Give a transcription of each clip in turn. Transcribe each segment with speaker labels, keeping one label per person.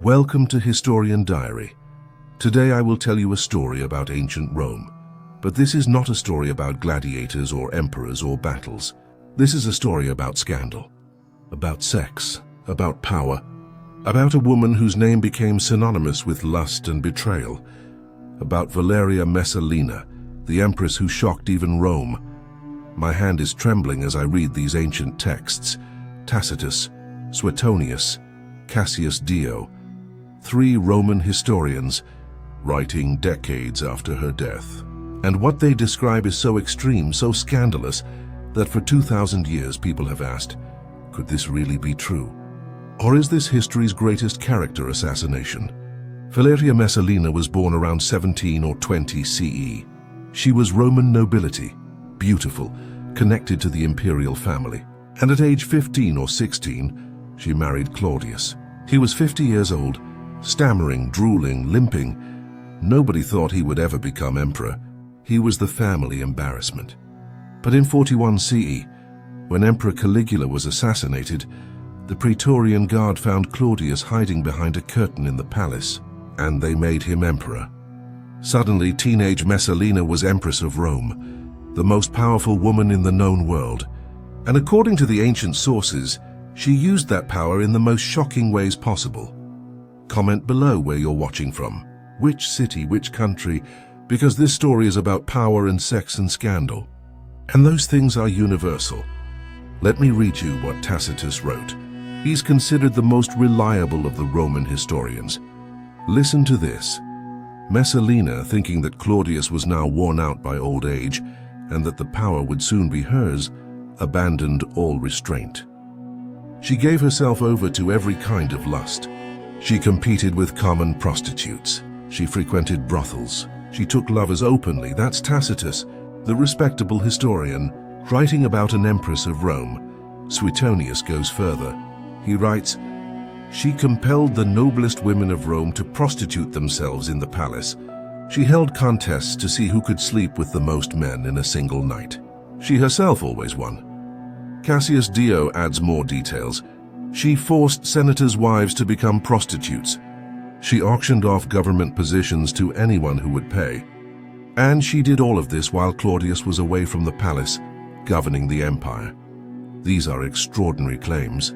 Speaker 1: Welcome to Historian Diary. Today I will tell you a story about ancient Rome. But this is not a story about gladiators or emperors or battles. This is a story about scandal, about sex, about power, about a woman whose name became synonymous with lust and betrayal, about Valeria Messalina, the empress who shocked even Rome. My hand is trembling as I read these ancient texts. Tacitus, Suetonius, Cassius Dio, 3 Roman historians writing decades after her death. And what they describe is so extreme, so scandalous, that for 2,000 years people have asked, could this really be true? Or is this history's greatest character assassination? Valeria Messalina was born around 17 or 20 CE. She was Roman nobility, beautiful, connected to the imperial family. And at age 15 or 16, she married Claudius. He was 50 years old, stammering, drooling, limping. Nobody thought he would ever become emperor. He was the family embarrassment. But in 41 CE, when Emperor Caligula was assassinated, the Praetorian Guard found Claudius hiding behind a curtain in the palace, and they made him emperor. Suddenly, teenage Messalina was Empress of Rome, the most powerful woman in the known world. And according to the ancient sources, she used that power in the most shocking ways possible. Comment below where you're watching from, which city, which country, because this story is about power and sex and scandal. And those things are universal. Let me read you what Tacitus wrote. He's considered the most reliable of the Roman historians. Listen to this. Messalina, thinking that Claudius was now worn out by old age and that the power would soon be hers, abandoned all restraint. She gave herself over to every kind of lust. She competed with common prostitutes. She frequented brothels. She took lovers openly. That's Tacitus, the respectable historian, writing about an empress of Rome. Suetonius goes further. He writes, "She compelled the noblest women of Rome to prostitute themselves in the palace. She held contests to see who could sleep with the most men in a single night. She herself always won." Cassius Dio adds more details. She forced senators' wives to become prostitutes. She auctioned off government positions to anyone who would pay. And she did all of this while Claudius was away from the palace, governing the empire. These are extraordinary claims.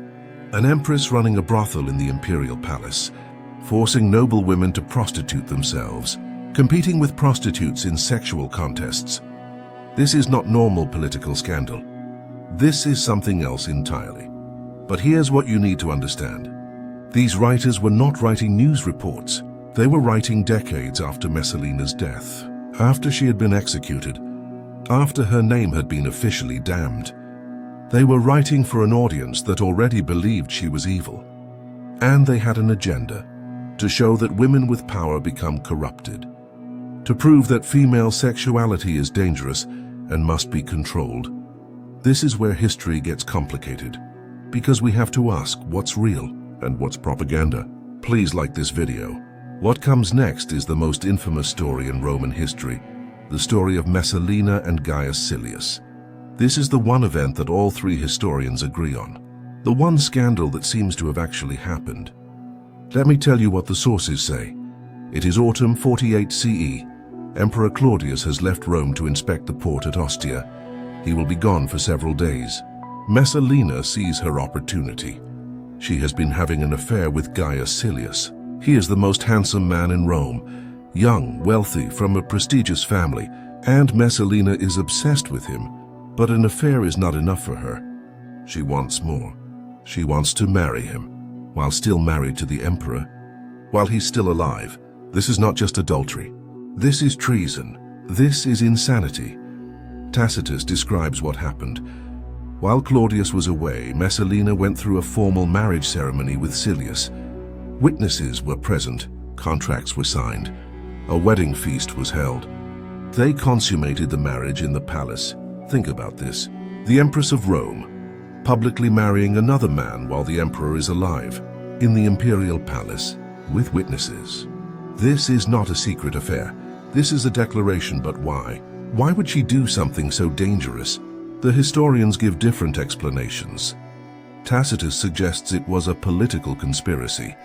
Speaker 1: An empress running a brothel in the imperial palace, forcing noble women to prostitute themselves, competing with prostitutes in sexual contests. This is not normal political scandal. This is something else entirely. But here's what you need to understand. These writers were not writing news reports. They were writing decades after Messalina's death, after she had been executed, after her name had been officially damned. They were writing for an audience that already believed she was evil. And they had an agenda, to show that women with power become corrupted, to prove that female sexuality is dangerous and must be controlled. This is where history gets complicated, because we have to ask what's real and what's propaganda. Please like this video. What comes next is the most infamous story in Roman history, the story of Messalina and Gaius Silius. This is the one event that all 3 historians agree on, the one scandal that seems to have actually happened. Let me tell you what the sources say. It is autumn 48 CE. Emperor Claudius has left Rome to inspect the port at Ostia. He will be gone for several days. Messalina sees her opportunity. She has been having an affair with Gaius Silius. He is the most handsome man in Rome, young, wealthy, from a prestigious family, and Messalina is obsessed with him. But an affair is not enough for her. She wants more. She wants to marry him, while still married to the emperor, while he's still alive. This is not just adultery. This is treason. This is insanity. Tacitus describes what happened. While Claudius was away, Messalina went through a formal marriage ceremony with Silius. Witnesses were present, contracts were signed, a wedding feast was held. They consummated the marriage in the palace. Think about this. The Empress of Rome, publicly marrying another man while the emperor is alive, in the imperial palace, with witnesses. This is not a secret affair. This is a declaration, but why? Why would she do something so dangerous? The historians give different explanations. Tacitus suggests it was a political conspiracy.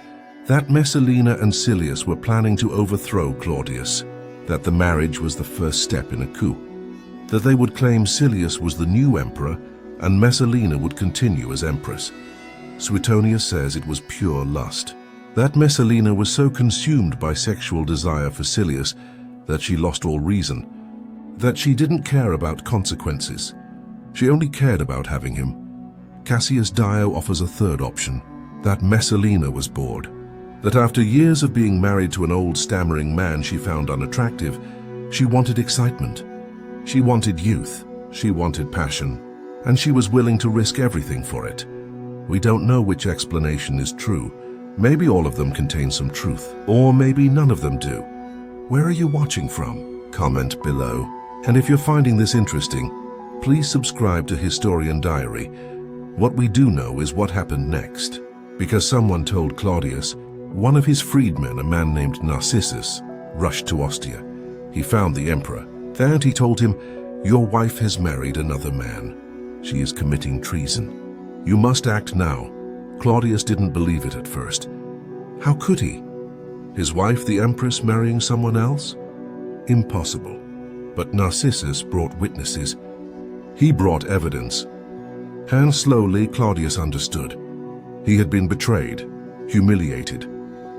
Speaker 1: that Messalina and Silius were planning to overthrow Claudius, that the marriage was the first step in a coup, that they would claim Silius was the new emperor and Messalina would continue as empress. Suetonius says it was pure lust, that Messalina was so consumed by sexual desire for Silius that she lost all reason, that she didn't care about consequences. She only cared about having him. Cassius Dio offers a third option, that Messalina was bored, that after years of being married to an old stammering man she found unattractive, she wanted excitement. She wanted youth, she wanted passion, and she was willing to risk everything for it. We don't know which explanation is true. Maybe all of them contain some truth, or maybe none of them do. Where are you watching from? Comment below. And if you're finding this interesting, please subscribe to Historian Diary. What we do know is what happened next, because someone told Claudius. One of his freedmen, a man named Narcissus, rushed to Ostia. He found the emperor, and he told him, "Your wife has married another man. She is committing treason. You must act now." Claudius didn't believe it at first. How could he? His wife, the Empress, marrying someone else? Impossible. But Narcissus brought witnesses. He brought evidence. And slowly Claudius understood. He had been betrayed, humiliated,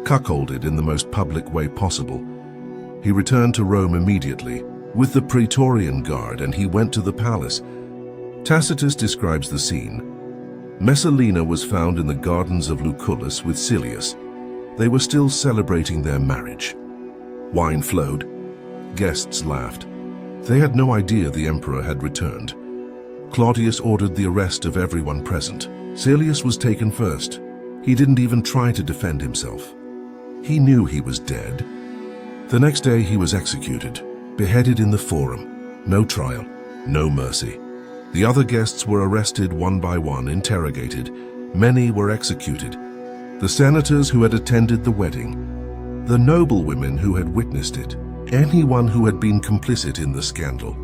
Speaker 1: cuckolded in the most public way possible. He returned to Rome immediately with the Praetorian Guard, and he went to the palace. Tacitus describes the scene. Messalina was found in the gardens of Lucullus with Silius. They were still celebrating their marriage. Wine flowed. Guests laughed. They had no idea the emperor had returned. Claudius ordered the arrest of everyone present. Silius was taken first. He didn't even try to defend himself. He knew he was dead. The next day he was executed, beheaded in the Forum. No trial, no mercy. The other guests were arrested one by one, interrogated. Many were executed. The senators who had attended the wedding, the noblewomen who had witnessed it, anyone who had been complicit in the scandal.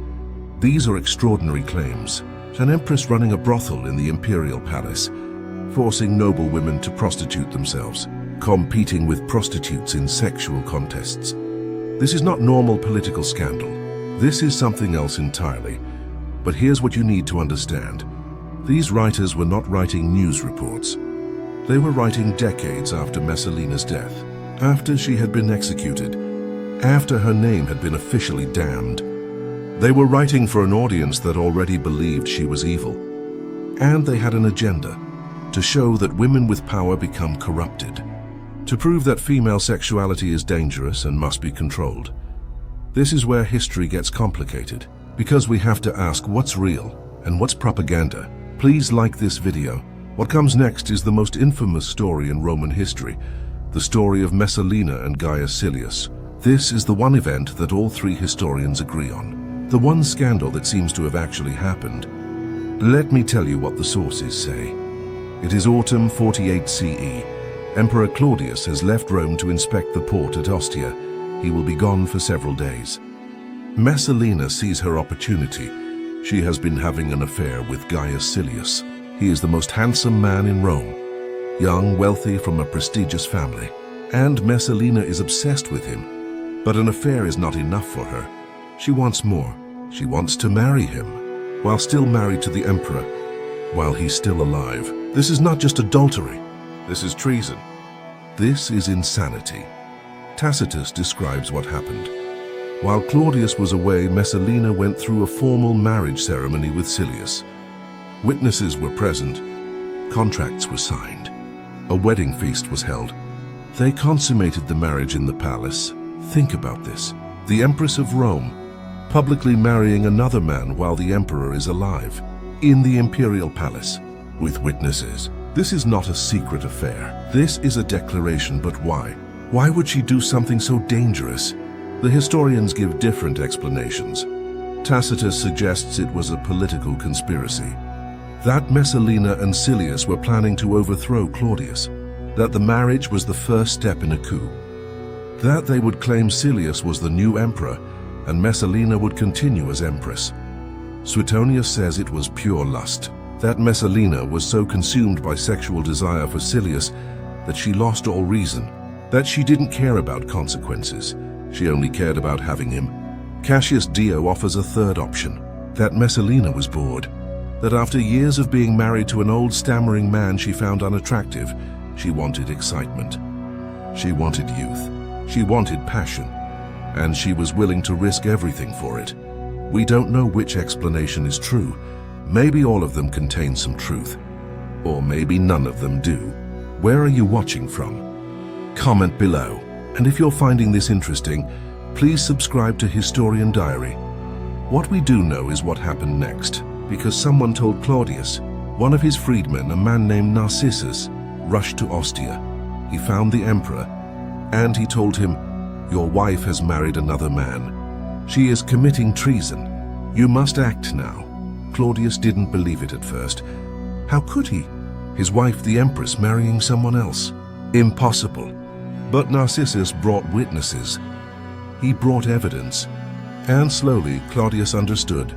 Speaker 1: These are extraordinary claims. An empress running a brothel in the imperial palace, forcing noblewomen to prostitute themselves, competing with prostitutes in sexual contests. This is not normal political scandal. This is something else entirely. But here's what you need to understand. These writers were not writing news reports. They were writing decades after Messalina's death, after she had been executed, after her name had been officially damned. They were writing for an audience that already believed she was evil. And they had an agenda, to show that women with power become corrupted, to prove that female sexuality is dangerous and must be controlled. This is where history gets complicated, because we have to ask what's real and what's propaganda. Please like this video. What comes next is the most infamous story in Roman history, the story of Messalina and Gaius Silius. This is the one event that all three historians agree on, the one scandal that seems to have actually happened. Let me tell you what the sources say. It is autumn 48 CE. Emperor Claudius has left Rome to inspect the port at Ostia. He will be gone for several days. Messalina sees her opportunity. She has been having an affair with Gaius Silius. He is the most handsome man in Rome, young, wealthy, from a prestigious family. And Messalina is obsessed with him. But an affair is not enough for her. She wants more. She wants to marry him, while still married to the emperor, while he's still alive. This is not just adultery. This is treason. This is insanity. Tacitus describes what happened. While Claudius was away, Messalina went through a formal marriage ceremony with Silius. Witnesses were present. Contracts were signed. A wedding feast was held. They consummated the marriage in the palace. Think about this. The Empress of Rome, publicly marrying another man while the emperor is alive, in the imperial palace, with witnesses. This is not a secret affair. This is a declaration, but why? Why would she do something so dangerous? The historians give different explanations. Tacitus suggests it was a political conspiracy, that Messalina and Silius were planning to overthrow Claudius, that the marriage was the first step in a coup, that they would claim Silius was the new emperor and Messalina would continue as empress. Suetonius says it was pure lust, that Messalina was so consumed by sexual desire for Silius that she lost all reason. that she didn't care about consequences. She only cared about having him. Cassius Dio offers a third option, that Messalina was bored, that after years of being married to an old stammering man she found unattractive, she wanted excitement. She wanted youth. She wanted passion. And she was willing to risk everything for it. We don't know which explanation is true. Maybe all of them contain some truth. Or maybe none of them do. Where are you watching from? Comment below. And if you're finding this interesting, please subscribe to Historian Diary. What we do know is what happened next, because someone told Claudius. One of his freedmen, a man named Narcissus, rushed to Ostia. He found the emperor, and he told him, "Your wife has married another man. She is committing treason. You must act now." Claudius didn't believe it at first. How could he? His wife, the Empress, marrying someone else? Impossible. But Narcissus brought witnesses. He brought evidence. And slowly, Claudius understood.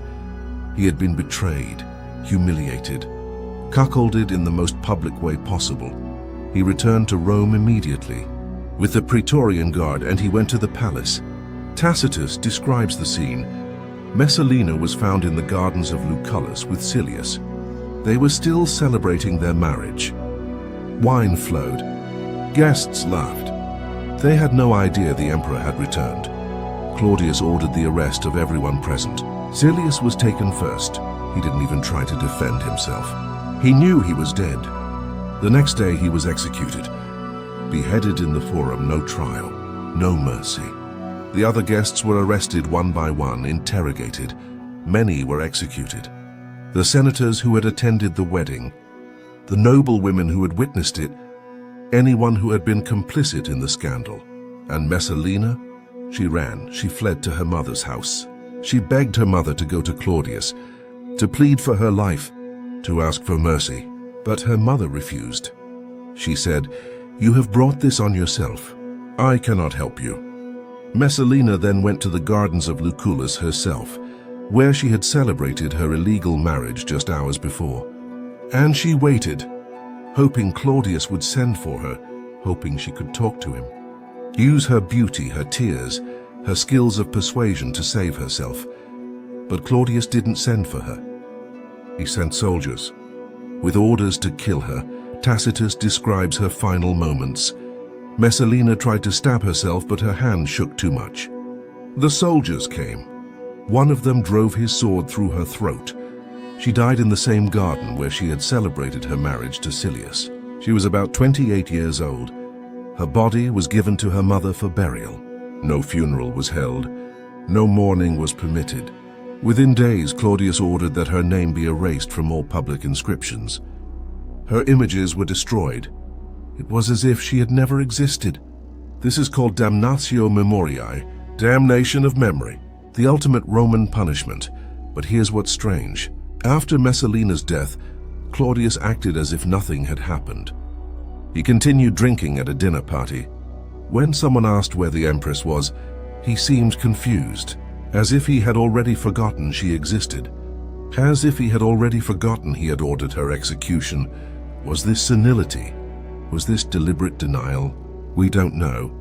Speaker 1: He had been betrayed, humiliated, cuckolded in the most public way possible. He returned to Rome immediately with the Praetorian Guard, and he went to the palace. Tacitus describes the scene. Messalina was found in the gardens of Lucullus with Silius. They were still celebrating their marriage. Wine flowed. Guests laughed. They had no idea the emperor had returned. Claudius ordered the arrest of everyone present. Silius was taken first. He didn't even try to defend himself. He knew he was dead. The next day he was executed. Beheaded in the Forum, no trial, no mercy. The other guests were arrested one by one, interrogated. Many were executed. The senators who had attended the wedding, the noble women who had witnessed it, anyone who had been complicit in the scandal. And Messalina? She ran, she fled to her mother's house. She begged her mother to go to Claudius, to plead for her life, to ask for mercy. But her mother refused. She said, "You have brought this on yourself. I cannot help you." Messalina then went to the gardens of Lucullus herself, where she had celebrated her illegal marriage just hours before. And she waited, hoping Claudius would send for her, hoping she could talk to him. Use her beauty, her tears, her skills of persuasion to save herself. But Claudius didn't send for her. He sent soldiers. With orders to kill her, Tacitus describes her final moments. Messalina tried to stab herself, but her hand shook too much. The soldiers came. One of them drove his sword through her throat. She died in the same garden where she had celebrated her marriage to Silius. She was about 28 years old. Her body was given to her mother for burial. No funeral was held. No mourning was permitted. Within days, Claudius ordered that her name be erased from all public inscriptions. Her images were destroyed. It was as if she had never existed. This is called damnatio memoriae, damnation of memory, the ultimate Roman punishment. But here's what's strange. After Messalina's death, Claudius acted as if nothing had happened. He continued drinking at a dinner party. When someone asked where the Empress was, he seemed confused, as if he had already forgotten she existed. As if he had already forgotten he had ordered her execution. Was this senility? Was this deliberate denial? We don't know.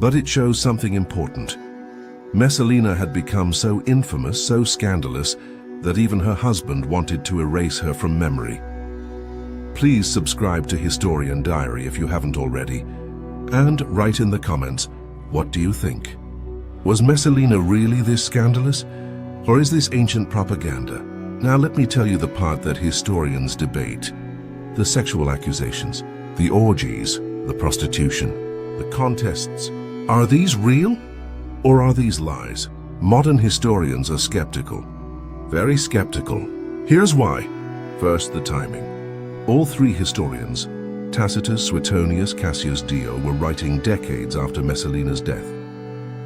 Speaker 1: But it shows something important. Messalina had become so infamous, so scandalous, that even her husband wanted to erase her from memory. Please subscribe to Historian Diary if you haven't already, and write in the comments, what do you think? Was Messalina really this scandalous? Or is this ancient propaganda? Now let me tell you the part that historians debate. The sexual accusations, the orgies, the prostitution, the contests. Are these real? Or are these lies? Modern historians are skeptical. Very skeptical. Here's why. First, the timing. All three historians, Tacitus, Suetonius, Cassius Dio, were writing decades after Messalina's death.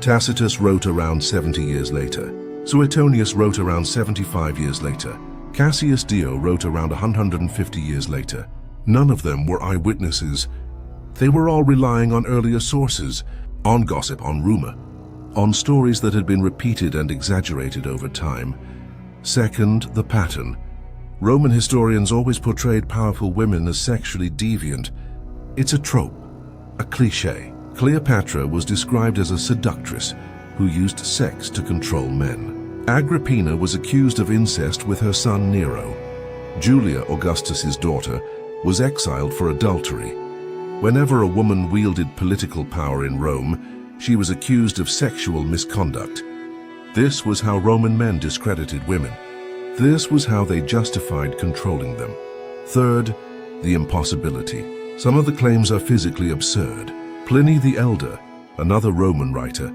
Speaker 1: Tacitus wrote around 70 years later. Suetonius wrote around 75 years later. Cassius Dio wrote around 150 years later. None of them were eyewitnesses. They were all relying on earlier sources, on gossip, on rumor, on stories that had been repeated and exaggerated over time. Second, the pattern. Roman historians always portrayed powerful women as sexually deviant. It's a trope, a cliché. Cleopatra was described as a seductress who used sex to control men. Agrippina was accused of incest with her son Nero. Julia, Augustus's daughter, was exiled for adultery. Whenever a woman wielded political power in Rome, she was accused of sexual misconduct. This was how Roman men discredited women. This was how they justified controlling them. Third, the impossibility. Some of the claims are physically absurd. Pliny the Elder, another Roman writer,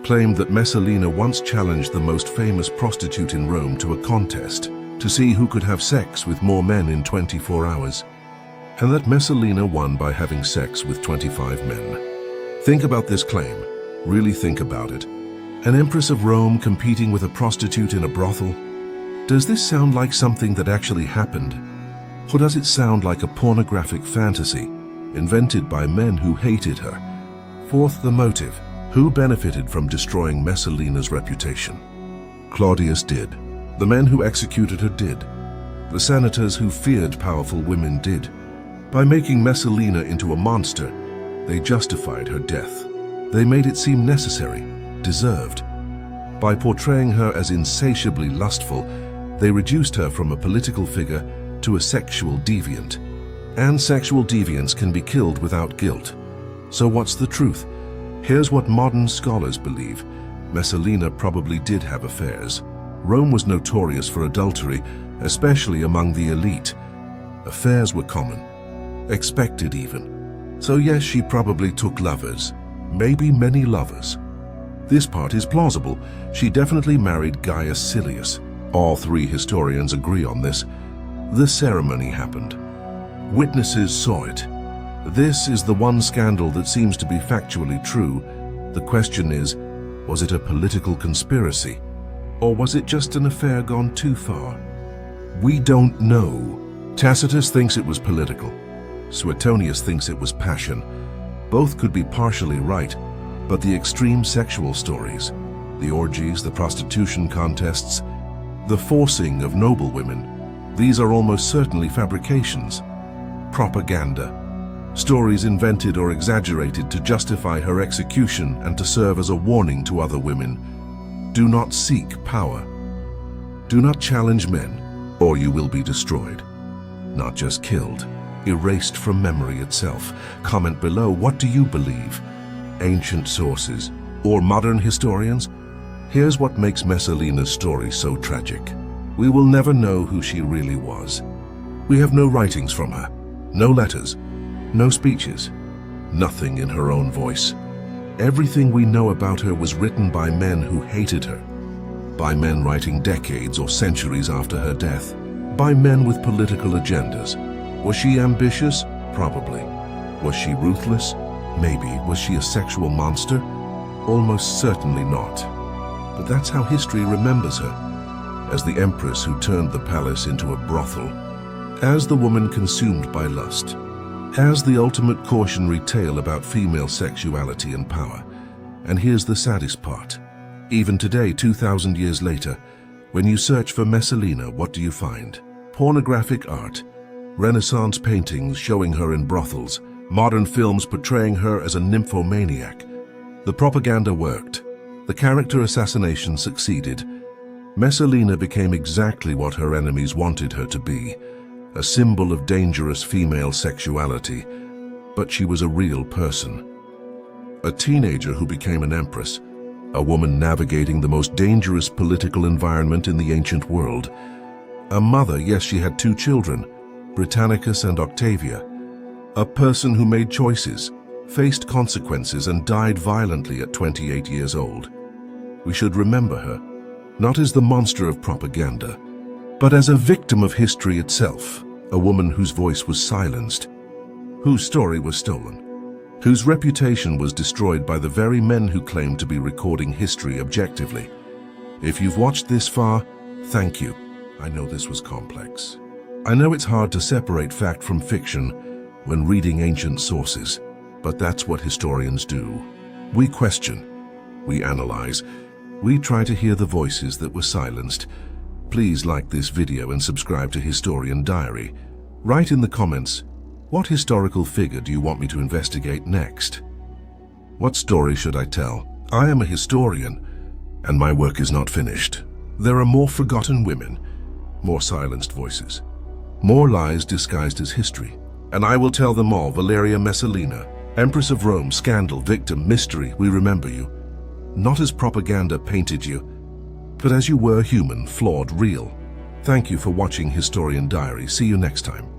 Speaker 1: claimed that Messalina once challenged the most famous prostitute in Rome to a contest to see who could have sex with more men in 24 hours, and that Messalina won by having sex with 25 men. Think about this claim. Really think about it. An empress of Rome competing with a prostitute in a brothel? Does this sound like something that actually happened? Or does it sound like a pornographic fantasy invented by men who hated her? Fourth, the motive. Who benefited from destroying Messalina's reputation? Claudius did. The men who executed her did. The senators who feared powerful women did. By making Messalina into a monster, they justified her death. They made it seem necessary, deserved. By portraying her as insatiably lustful, they reduced her from a political figure to a sexual deviant. And sexual deviants can be killed without guilt. So what's the truth? Here's what modern scholars believe. Messalina probably did have affairs. Rome was notorious for adultery, especially among the elite. Affairs were common, expected even. So yes, she probably took lovers, maybe many lovers. This part is plausible. She definitely married Gaius Silius. All three historians agree on this. The ceremony happened. Witnesses saw it. This is the one scandal that seems to be factually true. The question is, was it a political conspiracy? Or was it just an affair gone too far? We don't know. Tacitus thinks it was political. Suetonius thinks it was passion. Both could be partially right, but the extreme sexual stories, the orgies, the prostitution contests, the forcing of noble women, these are almost certainly fabrications. Propaganda. Stories invented or exaggerated to justify her execution and to serve as a warning to other women. Do not seek power. Do not challenge men, or you will be destroyed. Not just killed, erased from memory itself. Comment below, what do you believe? Ancient sources or modern historians? Here's what makes Messalina's story so tragic. We will never know who she really was. We have no writings from her, no letters, no speeches, nothing in her own voice. Everything we know about her was written by men who hated her, by men writing decades or centuries after her death, by men with political agendas. Was she ambitious? Probably. Was she ruthless? Maybe. Was she a sexual monster? Almost certainly not. But that's how history remembers her, as the empress who turned the palace into a brothel, as the woman consumed by lust, as the ultimate cautionary tale about female sexuality and power. And here's the saddest part. Even today, 2,000 years later, when you search for Messalina, what do you find? Pornographic art, Renaissance paintings showing her in brothels, modern films portraying her as a nymphomaniac. The propaganda worked. The character assassination succeeded. Messalina became exactly what her enemies wanted her to be, a symbol of dangerous female sexuality. But she was a real person. A teenager who became an empress, a woman navigating the most dangerous political environment in the ancient world. A mother, yes, she had 2 children, Britannicus and Octavia. A person who made choices, faced consequences, and died violently at 28 years old. We should remember her, not as the monster of propaganda, but as a victim of history itself, a woman whose voice was silenced, whose story was stolen, whose reputation was destroyed by the very men who claimed to be recording history objectively. If you've watched this far, thank you. I know this was complex. I know it's hard to separate fact from fiction when reading ancient sources, but that's what historians do. We question, we analyze, we try to hear the voices that were silenced. Please like this video and subscribe to Historian Diary. Write in the comments, what historical figure do you want me to investigate next? What story should I tell? I am a historian, and my work is not finished. There are more forgotten women, more silenced voices, more lies disguised as history. And I will tell them all. Valeria Messalina, Empress of Rome, scandal, victim, mystery, we remember you. Not as propaganda painted you, but as you were, human, flawed, real. Thank you for watching Historian Diary. See you next time.